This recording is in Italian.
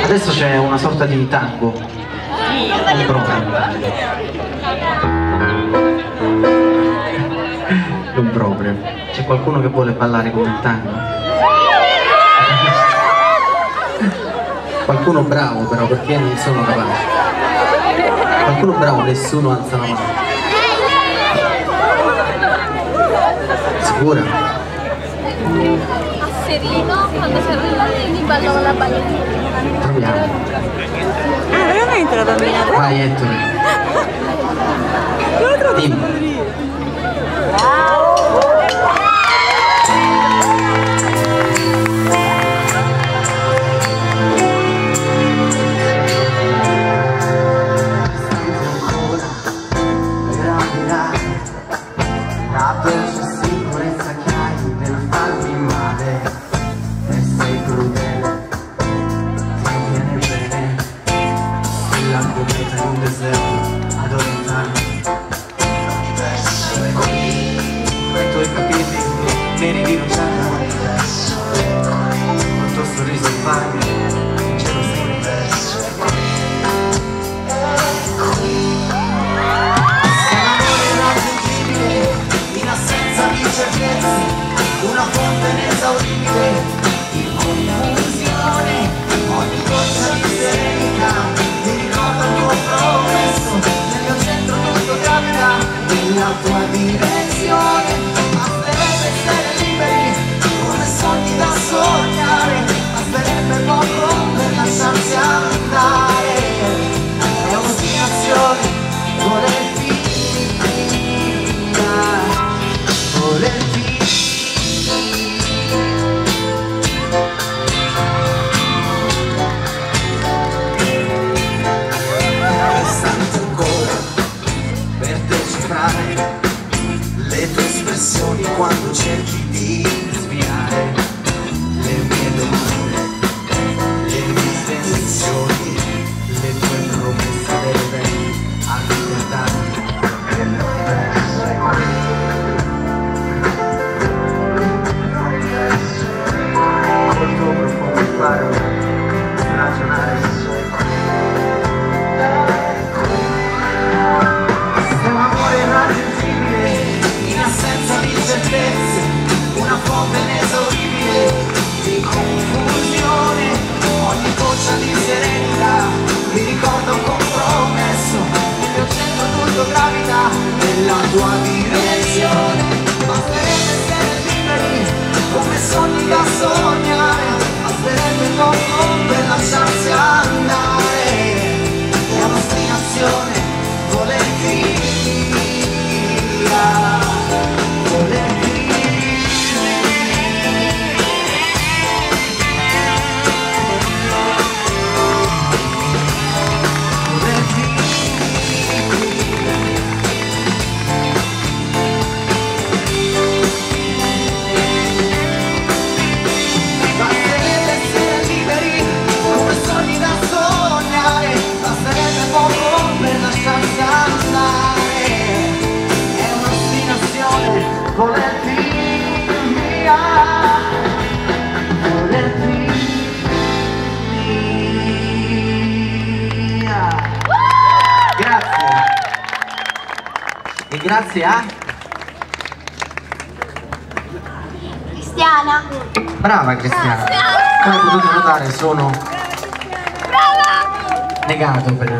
Adesso c'è una sorta di tango. Non proprio. C'è qualcuno che vuole ballare come il tango? Qualcuno bravo però, perché io non sono capace. Qualcuno bravo, nessuno alza la mano. Sicura? A Serino, quando si arriva lì, ballava la ballerina. Proviamo. Ah, veramente la bambina? Vai Ettore. Dimmi. La dolce sicurezza che hai nel farmi male e sei crudele, ti viene bene la cometa in un deserto ad orientale. I tuoi capelli neri di rugiada, il tuo sorriso vago, in cielo sei. Una fonte inesauribile di confusione, ogni goccia di serenità mi ricorda il tuo promesso, nel mio centro tutto gravita, nella tua direzione. Basterebbe essere liberi come sogni da sognare, basterebbe poco per lasciarsi andare. È un'ostinazione volerti via, volerti. Le tue espressioni quando cerchi di sviare le mie domande, le mie intenzioni, le tue promesse delle a libertà. Col tuo profondo faro ragionare. Una fonte inesauribile di confusione, ogni goccia di serenità mi ricorda un compromesso, il mio centro tutto gravita nella tua direzione. Basterebbe essere liberi come sogni da sognare, basterebbe poco per lasciarsi andare. È un'ostinazione volerti via, volerti. Volerti via, volerti via. Grazie. E grazie a Cristiana. brava Cristiana. Come potete notare sono negato per